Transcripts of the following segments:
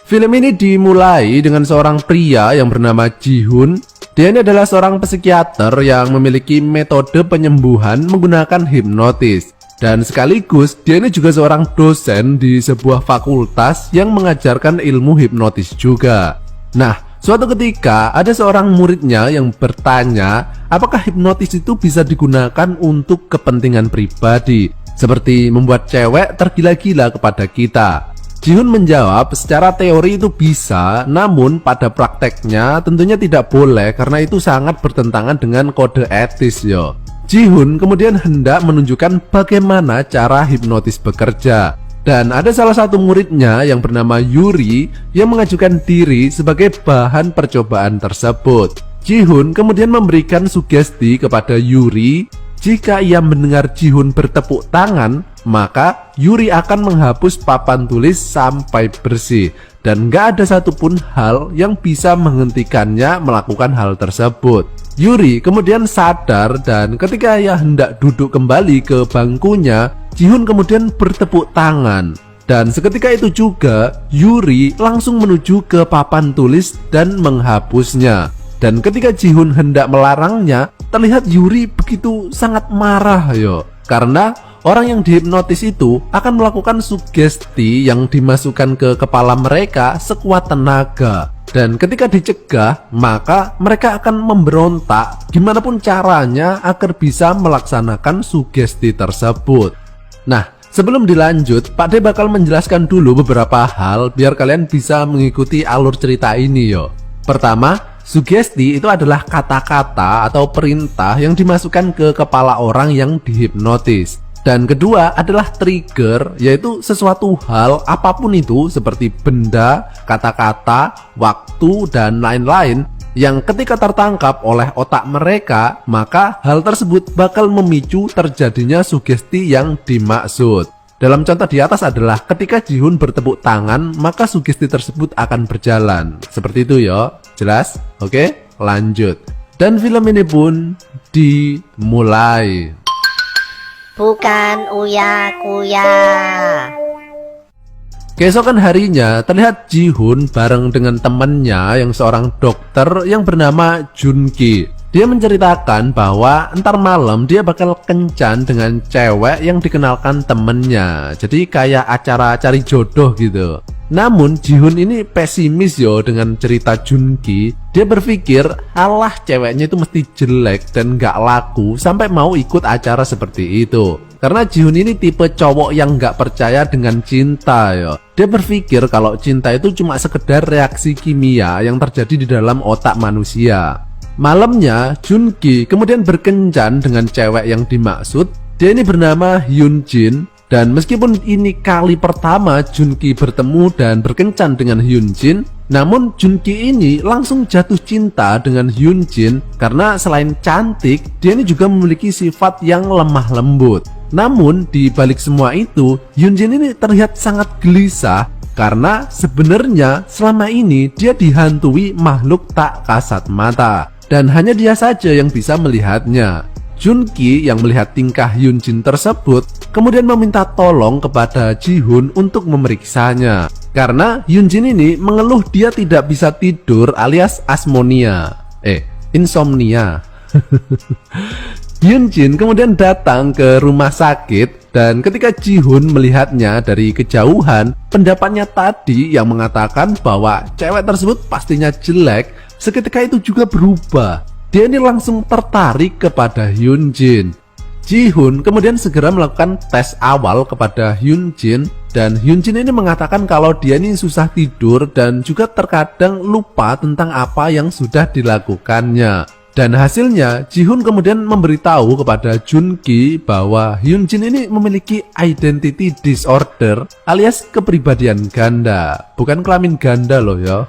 Film ini dimulai dengan seorang pria yang bernama Ji-hoon. Dia ini adalah seorang psikiater yang memiliki metode penyembuhan menggunakan hipnotis. Dan sekaligus dia ini juga seorang dosen di sebuah fakultas yang mengajarkan ilmu hipnotis juga. Nah, suatu ketika ada seorang muridnya yang bertanya apakah hipnotis itu bisa digunakan untuk kepentingan pribadi, seperti membuat cewek tergila-gila kepada kita. Ji-hoon menjawab secara teori itu bisa, namun pada prakteknya tentunya tidak boleh karena itu sangat bertentangan dengan kode etis yo. Ji-hoon kemudian hendak menunjukkan bagaimana cara hipnotis bekerja. Dan ada salah satu muridnya yang bernama Yuri yang mengajukan diri sebagai bahan percobaan tersebut. Ji-hoon kemudian memberikan sugesti kepada Yuri. Jika ia mendengar Ji-hoon bertepuk tangan, maka Yuri akan menghapus papan tulis sampai bersih. Dan gak ada satupun hal yang bisa menghentikannya melakukan hal tersebut. Yuri kemudian sadar dan ketika ia hendak duduk kembali ke bangkunya, Ji-hoon kemudian bertepuk tangan. Dan seketika itu juga Yuri langsung menuju ke papan tulis dan menghapusnya. Dan ketika Ji-hoon hendak melarangnya, terlihat Yuri begitu sangat marah yo. Karena orang yang dihipnotis itu akan melakukan sugesti yang dimasukkan ke kepala mereka sekuat tenaga. Dan ketika dicegah, maka mereka akan memberontak gimana pun caranya agar bisa melaksanakan sugesti tersebut. Nah, sebelum dilanjut, Pak D bakal menjelaskan dulu beberapa hal biar kalian bisa mengikuti alur cerita ini yo. Pertama, sugesti itu adalah kata-kata atau perintah yang dimasukkan ke kepala orang yang dihipnotis. Dan kedua adalah trigger, yaitu sesuatu hal apapun itu seperti benda, kata-kata, waktu, dan lain-lain yang ketika tertangkap oleh otak mereka, maka hal tersebut bakal memicu terjadinya sugesti yang dimaksud. Dalam contoh di atas adalah ketika Ji-hoon bertepuk tangan, maka sugesti tersebut akan berjalan. Seperti itu ya, jelas? Oke, lanjut. Dan film ini pun dimulai. Bukan uya-kuya. Keesokan harinya terlihat Ji-hoon bareng dengan temannya yang seorang dokter yang bernama Junki. Dia menceritakan bahwa ntar malam dia bakal kencan dengan cewek yang dikenalkan temennya. Jadi kayak acara cari jodoh gitu. Namun Ji-hoon ini pesimis yo dengan cerita Junki. Dia berpikir alah ceweknya itu mesti jelek dan gak laku sampai mau ikut acara seperti itu. Karena Ji-hoon ini tipe cowok yang gak percaya dengan cinta yo. Dia berpikir kalau cinta itu cuma sekedar reaksi kimia yang terjadi di dalam otak manusia. Malamnya Junki kemudian berkencan dengan cewek yang dimaksud. Dia ini bernama Hyunjin. Dan meskipun ini kali pertama Junki bertemu dan berkencan dengan Hyunjin, namun Junki ini langsung jatuh cinta dengan Hyunjin karena selain cantik, dia ini juga memiliki sifat yang lemah lembut. Namun di balik semua itu, Hyunjin ini terlihat sangat gelisah karena sebenarnya selama ini dia dihantui makhluk tak kasat mata dan hanya dia saja yang bisa melihatnya. Junki yang melihat tingkah Hyunjin tersebut kemudian meminta tolong kepada Ji-hoon untuk memeriksanya. Karena Hyunjin ini mengeluh dia tidak bisa tidur alias insomnia. Hyunjin kemudian datang ke rumah sakit dan ketika Ji-hoon melihatnya dari kejauhan, pendapatnya tadi yang mengatakan bahwa cewek tersebut pastinya jelek, seketika itu juga berubah. Dia ini langsung tertarik kepada Hyunjin. Ji-hoon kemudian segera melakukan tes awal kepada Hyunjin dan Hyunjin ini mengatakan kalau dia ini susah tidur dan juga terkadang lupa tentang apa yang sudah dilakukannya. Dan hasilnya Ji-hoon kemudian memberitahu kepada Junki bahwa Hyunjin ini memiliki identity disorder alias kepribadian ganda, bukan kelamin ganda loh ya.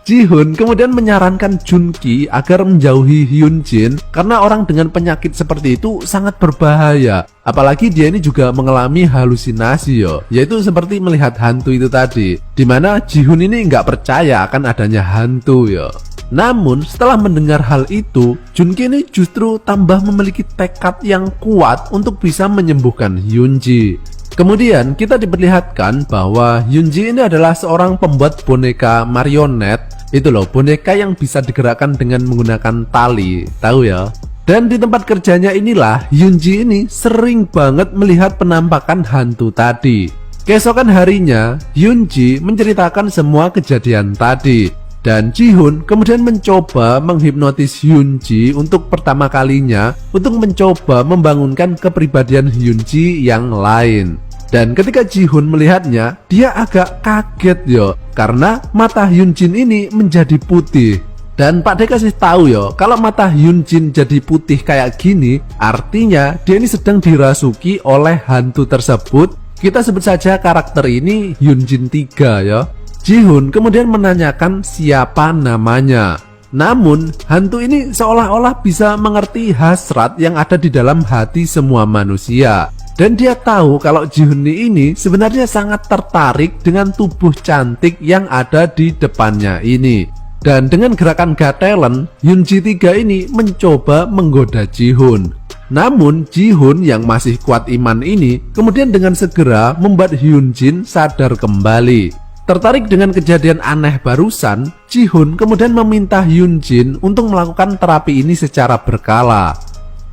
Ji-hoon kemudian menyarankan Junki agar menjauhi Hyunjin karena orang dengan penyakit seperti itu sangat berbahaya. Apalagi dia ini juga mengalami halusinasi yo, yaitu seperti melihat hantu itu tadi, dimana Ji-hoon ini nggak percaya akan adanya hantu yo. Namun setelah mendengar hal itu, Junki ini justru tambah memiliki tekad yang kuat untuk bisa menyembuhkan Hyunjin. Kemudian kita diperlihatkan bahwa Hyunji ini adalah seorang pembuat boneka marionet. Itu loh, boneka yang bisa digerakkan dengan menggunakan tali, tahu ya. Dan di tempat kerjanya inilah Hyunji ini sering banget melihat penampakan hantu tadi. Keesokan harinya Hyunji menceritakan semua kejadian tadi, dan Ji-hoon kemudian mencoba menghipnotis Hyunji untuk pertama kalinya untuk mencoba membangunkan kepribadian Hyunji yang lain. Dan ketika Ji-hoon melihatnya, dia agak kaget yo, karena mata Hyunjin ini menjadi putih. Dan Pak D kasih tahu yo, kalau mata Hyunjin jadi putih kayak gini, artinya dia ini sedang dirasuki oleh hantu tersebut. Kita sebut saja karakter ini Hyunjin 3 ya. Ji-hoon kemudian menanyakan siapa namanya. Namun hantu ini seolah-olah bisa mengerti hasrat yang ada di dalam hati semua manusia. Dan dia tahu kalau Ji-hoon ini sebenarnya sangat tertarik dengan tubuh cantik yang ada di depannya ini. Dan dengan gerakan gatelen, Hyunji 3 ini mencoba menggoda Ji-hoon. Namun Ji-hoon yang masih kuat iman ini kemudian dengan segera membuat Hyunjin sadar kembali. Tertarik dengan kejadian aneh barusan, Ji-hoon kemudian meminta Hyunjin untuk melakukan terapi ini secara berkala.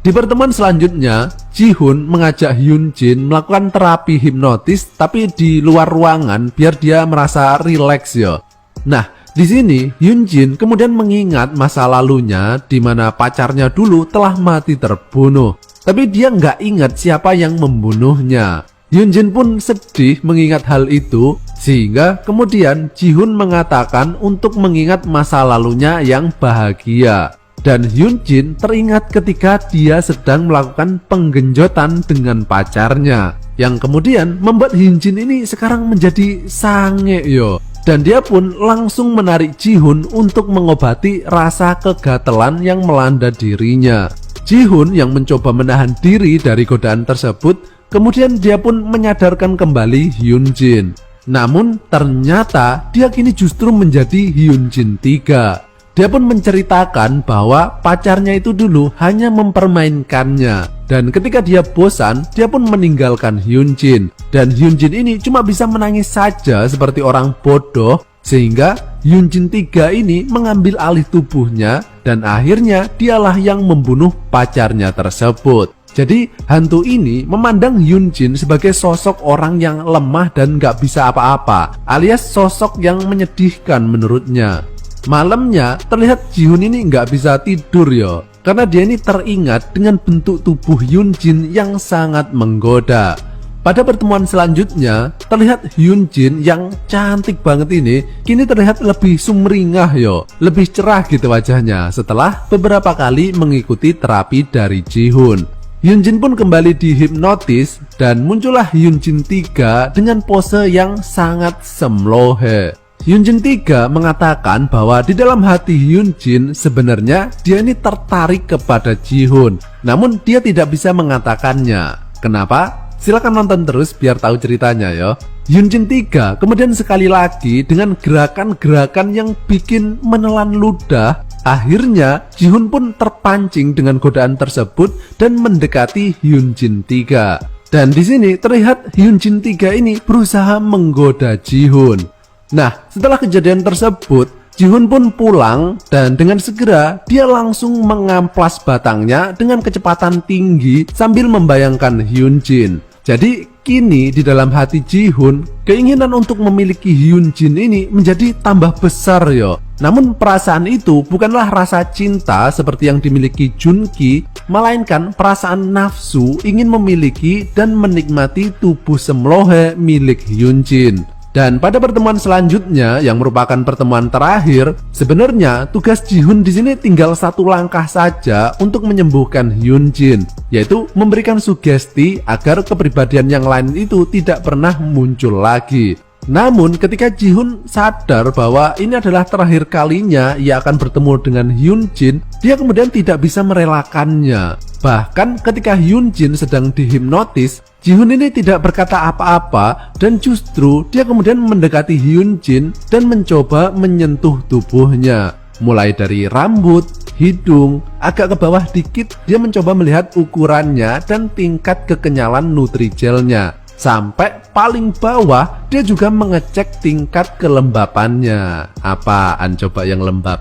Di pertemuan selanjutnya, Ji-hoon mengajak Hyunjin melakukan terapi hipnotis tapi di luar ruangan biar dia merasa rileks ya. Nah, di sini Hyunjin kemudian mengingat masa lalunya di mana pacarnya dulu telah mati terbunuh. Tapi dia nggak ingat siapa yang membunuhnya. Hyunjin pun sedih mengingat hal itu, sehingga kemudian Ji-hoon mengatakan untuk mengingat masa lalunya yang bahagia. Dan Hyunjin teringat ketika dia sedang melakukan penggenjotan dengan pacarnya, yang kemudian membuat Hyunjin ini sekarang menjadi sange yo. Dan dia pun langsung menarik Ji-hoon untuk mengobati rasa kegatelan yang melanda dirinya. Ji-hoon yang mencoba menahan diri dari godaan tersebut, kemudian dia pun menyadarkan kembali Hyunjin. Namun ternyata dia kini justru menjadi Hyunjin 3. Dia pun menceritakan bahwa pacarnya itu dulu hanya mempermainkannya. Dan ketika dia bosan, dia pun meninggalkan Hyunjin. Dan Hyunjin ini cuma bisa menangis saja seperti orang bodoh. Sehingga Hyunjin 3 ini mengambil alih tubuhnya. Dan akhirnya dialah yang membunuh pacarnya tersebut. Jadi hantu ini memandang Hyunjin sebagai sosok orang yang lemah dan gak bisa apa-apa, alias sosok yang menyedihkan menurutnya. Malamnya terlihat Ji-hoon ini nggak bisa tidur ya, karena dia ini teringat dengan bentuk tubuh Hyunjin yang sangat menggoda. Pada pertemuan selanjutnya terlihat Hyunjin yang cantik banget ini kini terlihat lebih sumringah yo, lebih cerah gitu wajahnya setelah beberapa kali mengikuti terapi dari Ji-hoon. Hyunjin pun kembali dihipnotis dan muncullah Hyunjin 3 dengan pose yang sangat semlohe. Hyunjin 3 mengatakan bahwa di dalam hati Hyunjin sebenarnya dia ini tertarik kepada Ji-hoon, namun dia tidak bisa mengatakannya. Kenapa? Silahkan nonton terus biar tahu ceritanya ya. Hyunjin 3 kemudian sekali lagi dengan gerakan-gerakan yang bikin menelan ludah. Akhirnya Ji-hoon pun terpancing dengan godaan tersebut dan mendekati Hyunjin 3. Dan di sini terlihat Hyunjin 3 ini berusaha menggoda Ji-hoon. Nah, setelah kejadian tersebut, Ji-hoon pun pulang dan dengan segera dia langsung mengamplas batangnya dengan kecepatan tinggi sambil membayangkan Hyunjin. Jadi kini di dalam hati Ji-hoon, keinginan untuk memiliki Hyunjin ini menjadi tambah besar yo. Namun perasaan itu bukanlah rasa cinta seperti yang dimiliki Junki, melainkan perasaan nafsu ingin memiliki dan menikmati tubuh semlohe milik Hyunjin. Dan pada pertemuan selanjutnya yang merupakan pertemuan terakhir, sebenarnya tugas Ji-hoon di sini tinggal satu langkah saja untuk menyembuhkan Hyunjin, yaitu memberikan sugesti agar kepribadian yang lain itu tidak pernah muncul lagi. Namun ketika Ji-hoon sadar bahwa ini adalah terakhir kalinya ia akan bertemu dengan Hyunjin, dia kemudian tidak bisa merelakannya. Bahkan ketika Hyunjin sedang dihipnotis, Ji-hoon ini tidak berkata apa-apa dan justru dia kemudian mendekati Hyunjin dan mencoba menyentuh tubuhnya. Mulai dari rambut, hidung, agak ke bawah dikit, dia mencoba melihat ukurannya dan tingkat kekenyalan nutrijelnya. Sampai paling bawah dia juga mengecek tingkat kelembapannya. Apaan coba yang lembab?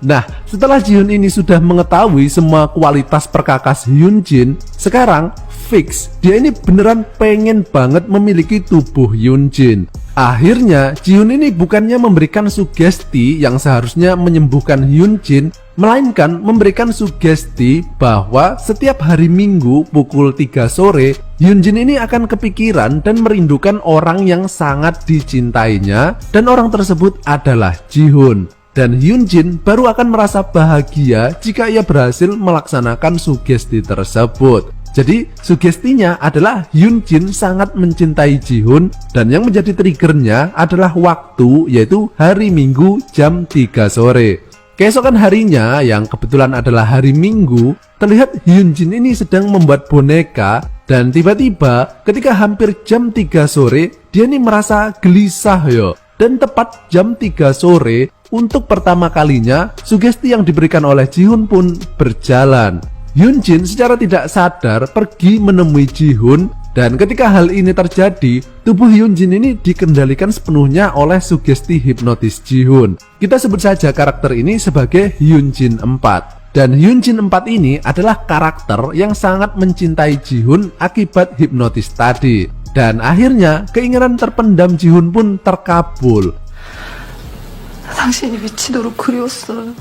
Nah, setelah Ji-hoon ini sudah mengetahui semua kualitas perkakas Hyunjin, sekarang fix dia ini beneran pengen banget memiliki tubuh Hyunjin. Akhirnya Ji-hoon ini bukannya memberikan sugesti yang seharusnya menyembuhkan Hyunjin, melainkan memberikan sugesti bahwa setiap hari Minggu pukul 3 sore Hyunjin ini akan kepikiran dan merindukan orang yang sangat dicintainya, dan orang tersebut adalah Ji-hoon. Dan Hyunjin baru akan merasa bahagia jika ia berhasil melaksanakan sugesti tersebut. Jadi sugestinya adalah Hyunjin sangat mencintai Ji-hoon, dan yang menjadi triggernya adalah waktu, yaitu hari Minggu jam 3 sore. Keesokan harinya yang kebetulan adalah hari Minggu, terlihat Hyunjin ini sedang membuat boneka, dan tiba-tiba ketika hampir jam 3 sore dia ini merasa gelisah yo. Dan tepat jam 3 sore, untuk pertama kalinya sugesti yang diberikan oleh Ji-hoon pun berjalan. Hyunjin secara tidak sadar pergi menemui Ji-hoon, dan ketika hal ini terjadi, tubuh Hyunjin ini dikendalikan sepenuhnya oleh sugesti hipnotis Ji-hoon. Kita sebut saja karakter ini sebagai Hyunjin 4. Dan Hyunjin 4 ini adalah karakter yang sangat mencintai Ji-hoon akibat hipnotis tadi. Dan akhirnya keinginan terpendam Ji-hoon pun terkabul. 당신이 미치도록 그리웠어요.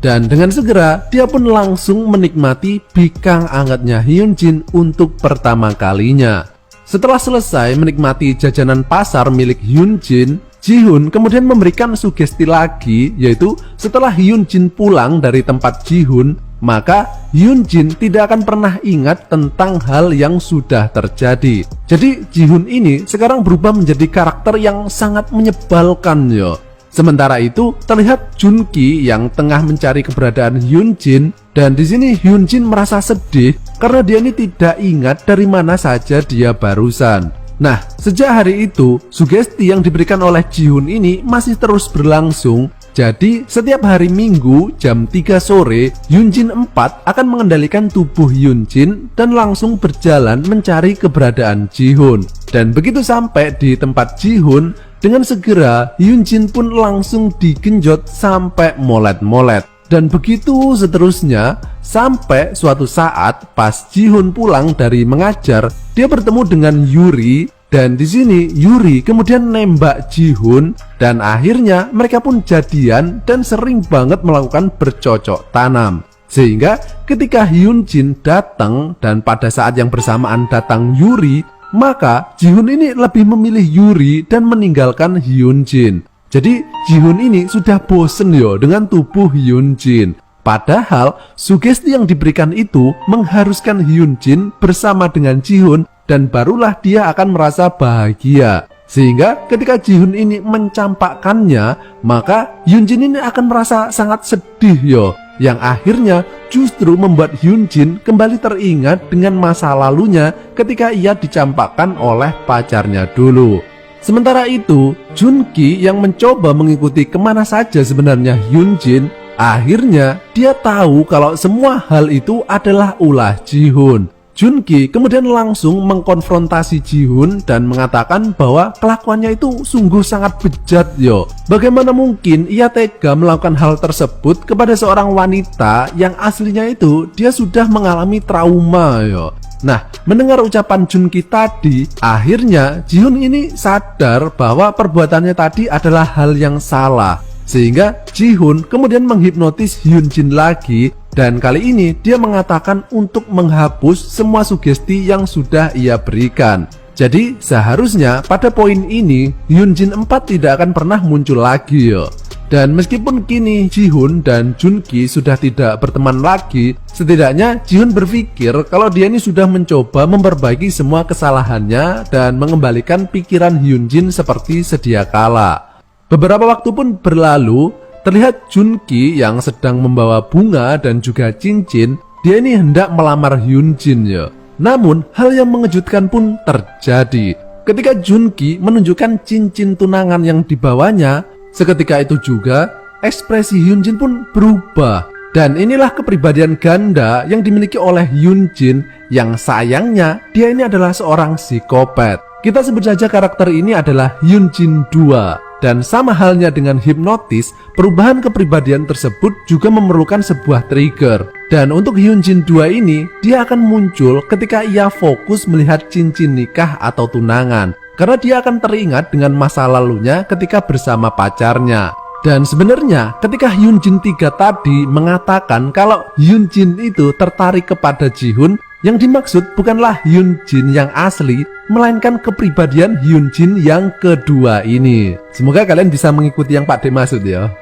Dan dengan segera dia pun langsung menikmati bikang angetnya Hyunjin untuk pertama kalinya. Setelah selesai menikmati jajanan pasar milik Hyunjin, Ji-hoon kemudian memberikan sugesti lagi, yaitu setelah Hyunjin pulang dari tempat Ji-hoon, maka Hyunjin tidak akan pernah ingat tentang hal yang sudah terjadi. Jadi Ji-hoon ini sekarang berubah menjadi karakter yang sangat menyebalkan yo. Sementara itu terlihat Junki yang tengah mencari keberadaan Hyunjin, dan di sini Hyunjin merasa sedih karena dia ini tidak ingat dari mana saja dia barusan. Nah, sejak hari itu sugesti yang diberikan oleh Ji-hoon ini masih terus berlangsung. Jadi setiap hari Minggu jam 3 sore Hyunjin 4 akan mengendalikan tubuh Hyunjin dan langsung berjalan mencari keberadaan Ji-hoon. Dan begitu sampai di tempat Ji-hoon, dengan segera Hyunjin pun langsung digenjot sampai molet-molet. Dan begitu seterusnya, sampai suatu saat pas Ji-hoon pulang dari mengajar, dia bertemu dengan Yuri. Dan di sini Yuri kemudian nembak Ji-hoon, dan akhirnya mereka pun jadian dan sering banget melakukan bercocok tanam. Sehingga ketika Hyunjin datang dan pada saat yang bersamaan datang Yuri, maka Ji-hoon ini lebih memilih Yuri dan meninggalkan Hyunjin. Jadi Ji-hoon ini sudah bosen yo dengan tubuh Hyunjin. Padahal sugesti yang diberikan itu mengharuskan Hyunjin bersama dengan Ji-hoon, dan barulah dia akan merasa bahagia. Sehingga ketika Ji-hoon ini mencampakkannya, maka Hyunjin ini akan merasa sangat sedih yo, yang akhirnya justru membuat Hyunjin kembali teringat dengan masa lalunya ketika ia dicampakkan oleh pacarnya dulu. Sementara itu, Junki yang mencoba mengikuti kemana saja sebenarnya Hyunjin, akhirnya dia tahu kalau semua hal itu adalah ulah Ji-hoon. Junki kemudian langsung mengkonfrontasi Ji-hoon dan mengatakan bahwa kelakuannya itu sungguh sangat bejat yo. Bagaimana mungkin ia tega melakukan hal tersebut kepada seorang wanita yang aslinya itu dia sudah mengalami trauma yo. Nah, mendengar ucapan Junki tadi, akhirnya Ji-hoon ini sadar bahwa perbuatannya tadi adalah hal yang salah. Sehingga Ji-hoon kemudian menghipnotis Hyunjin lagi, dan kali ini dia mengatakan untuk menghapus semua sugesti yang sudah ia berikan. Jadi seharusnya pada poin ini Hyunjin 4 tidak akan pernah muncul lagi yo. Dan meskipun kini Ji-hoon dan Junki sudah tidak berteman lagi, setidaknya Ji-hoon berpikir kalau dia ini sudah mencoba memperbaiki semua kesalahannya dan mengembalikan pikiran Hyunjin seperti sedia kala. Beberapa waktu pun berlalu, terlihat Junki yang sedang membawa bunga dan juga cincin. Dia ini hendak melamar Hyunjin ya. Namun hal yang mengejutkan pun terjadi. Ketika Junki menunjukkan cincin tunangan yang dibawanya, seketika itu juga ekspresi Hyunjin pun berubah. Dan inilah kepribadian ganda yang dimiliki oleh Hyun Jin, yang sayangnya dia ini adalah seorang psikopat. Kita sebut saja karakter ini adalah Hyun Jin 2. Dan sama halnya dengan hipnotis, perubahan kepribadian tersebut juga memerlukan sebuah trigger. Dan untuk Hyun Jin 2 ini, dia akan muncul ketika ia fokus melihat cincin nikah atau tunangan. Karena dia akan teringat dengan masa lalunya ketika bersama pacarnya. Dan sebenarnya ketika Hyun Jin 3 tadi mengatakan kalau Hyun Jin itu tertarik kepada Jihoon, yang dimaksud bukanlah Hyun Jin yang asli, melainkan kepribadian Hyun Jin yang kedua ini. Semoga kalian bisa mengikuti yang Pak D maksud ya.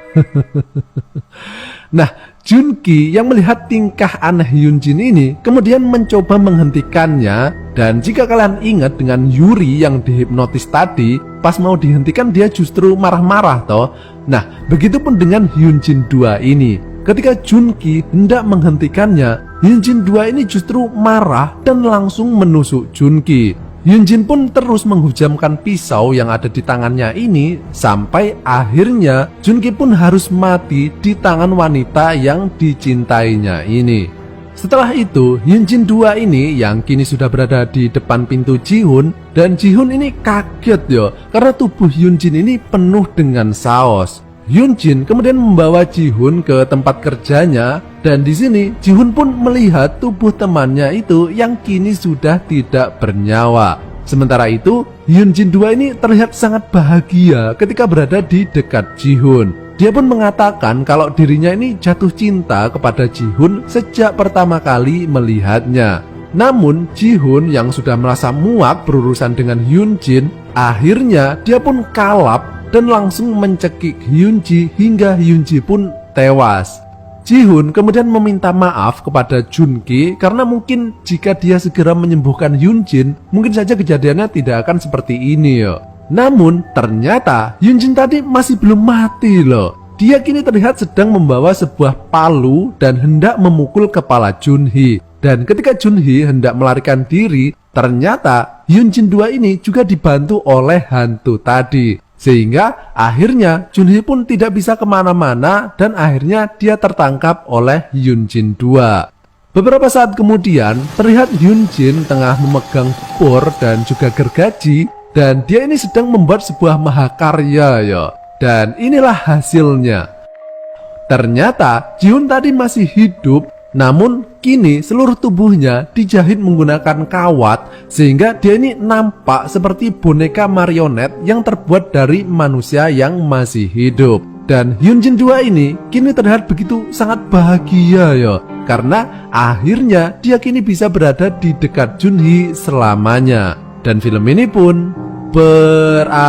Nah, Junki yang melihat tingkah aneh Hyun Jin ini kemudian mencoba menghentikannya. Dan jika kalian ingat dengan Yuri yang dihipnotis tadi, pas mau dihentikan dia justru marah-marah toh. Nah, begitupun dengan Hyun Jin 2 ini. Ketika Junki hendak menghentikannya, Hyun Jin 2 ini justru marah dan langsung menusuk Junki. Hyun Jin pun terus menghujamkan pisau yang ada di tangannya ini, sampai akhirnya Junki pun harus mati di tangan wanita yang dicintainya ini. Setelah itu, Hyun Jin 2 ini yang kini sudah berada di depan pintu Jihoon, dan Jihoon ini kaget ya, karena tubuh Hyun Jin ini penuh dengan saos. Hyun Jin kemudian membawa Jihoon ke tempat kerjanya, dan di sini Jihoon pun melihat tubuh temannya itu yang kini sudah tidak bernyawa. Sementara itu, Hyun Jin 2 ini terlihat sangat bahagia ketika berada di dekat Jihoon. Dia pun mengatakan kalau dirinya ini jatuh cinta kepada Jihoon sejak pertama kali melihatnya. Namun Jihoon yang sudah merasa muak berurusan dengan Hyun Jin, akhirnya dia pun kalap dan langsung mencekik Hyun Ji hingga Hyun Ji pun tewas. Jihoon kemudian meminta maaf kepada Junki karena mungkin jika dia segera menyembuhkan Hyun Jin, mungkin saja kejadiannya tidak akan seperti ini ya. Namun ternyata Hyun Jin tadi masih belum mati loh. Dia kini terlihat sedang membawa sebuah palu dan hendak memukul kepala Junhee. Dan ketika Junhee hendak melarikan diri, ternyata Hyun Jin 2 ini juga dibantu oleh hantu tadi. Sehingga akhirnya Junhee pun tidak bisa kemana-mana dan akhirnya dia tertangkap oleh Hyun Jin 2. Beberapa saat kemudian terlihat Hyun Jin tengah memegang por dan juga gergaji, dan dia ini sedang membuat sebuah mahakarya ya. Dan inilah hasilnya. Ternyata Jihoon tadi masih hidup, namun kini seluruh tubuhnya dijahit menggunakan kawat, sehingga dia ini nampak seperti boneka marionet yang terbuat dari manusia yang masih hidup. Dan Hyun Jin 2 ini kini terlihat begitu sangat bahagia ya, karena akhirnya dia kini bisa berada di dekat Junhee selamanya. Dan film ini pun berakhir.